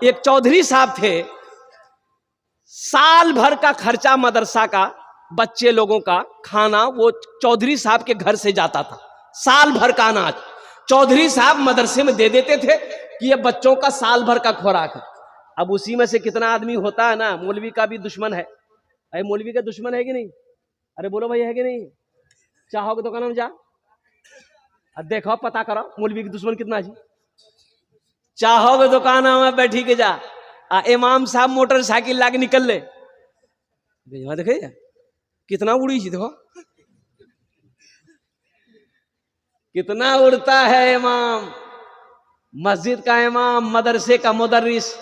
एक चौधरी साहब थे, साल भर का खर्चा मदरसा का, बच्चे लोगों का खाना वो चौधरी साहब के घर से जाता था। साल भर का अनाज चौधरी साहब मदरसे में दे देते थे कि ये बच्चों का साल भर का खुराक है। अब उसी में से कितना आदमी होता है ना, मौलवी का भी दुश्मन है। अरे मौलवी का दुश्मन है कि नहीं? अरे बोलो भाई, है कि नहीं? चाहोगे दुकान में जा, देखो पता करो मौलवी की दुश्मन कितना जी। चाहोगे दुकान में बैठी के जा, इमाम साहब मोटरसाइकिल लाके निकल ले, देखे कितना उड़ी थी, देखो कितना उड़ता है इमाम, मस्जिद का इमाम, मदरसे का मुदर्रिस,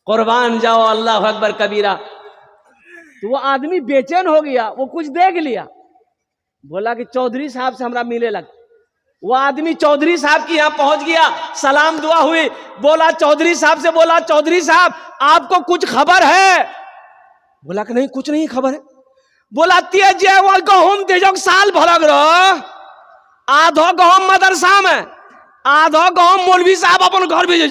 कुर्बान जाओ अल्लाह अकबर कबीरा। तो वो आदमी बेचैन हो गया, वो कुछ देख लिया, बोला कि चौधरी साहब से हमरा मिले लग। वो आदमी चौधरी साहब के यहाँ पहुंच गया, सलाम दुआ हुई, बोला चौधरी साहब से, बोला चौधरी साहब आपको कुछ खबर है? बोला कि नहीं कुछ नहीं खबर है। बोला तेज वो गहूम तेजो साल भरग रहो, आधो गहूम मदरसा में, आधो गहूम मौलवी साहब अपन घर भेजे।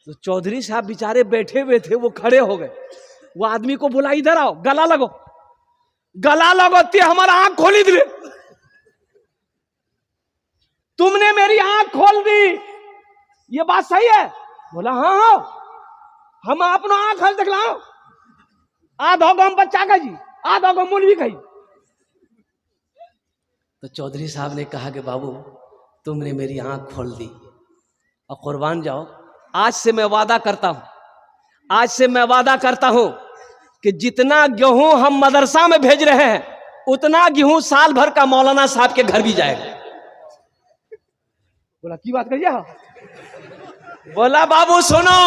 तो चौधरी साहब बेचारे बैठे हुए थे, वो खड़े हो गए। वो आदमी को बोला इधर आओ, गला लगो, गला लगो, ते हमारा आंख खोली दे, तुमने मेरी आंख खोल दी, ये बात सही है? बोला हाँ हाँ, हम अपना आंख हल देख लाओ, आधो गम बच्चा का जी, आधो गम मौलवी का। तो चौधरी साहब ने कहा कि बाबू तुमने मेरी आंख खोल दी, और कुर्बान जाओ, आज से मैं वादा करता हूं, आज से मैं वादा करता हूं कि जितना गेहूं हम मदरसा में भेज रहे हैं, उतना गेहूं साल भर का मौलाना साहब के घर भी जाएगा। बोला की बात करिए? बोला बाबू सुनो,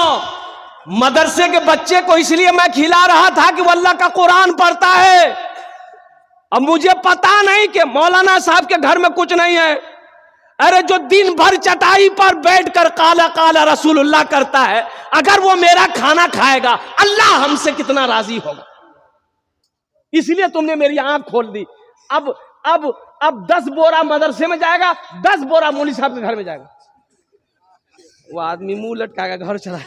मदरसे के बच्चे को इसलिए मैं खिला रहा था कि वो अल्लाह का कुरान पढ़ता है। अब मुझे पता नहीं कि मौलाना साहब के घर में कुछ नहीं है। अरे जो दिन भर चटाई पर बैठकर काला काला रसूलुल्लाह करता है, अगर वो मेरा खाना खाएगा, अल्लाह हमसे कितना राजी होगा। इसलिए तुमने मेरी आंख खोल दी। अब 10 बोरा मदरसे में जाएगा, 10 बोरा मौलवी साहब के घर में जाएगा। वो आदमी मुंह लटकाएगा, घर चला।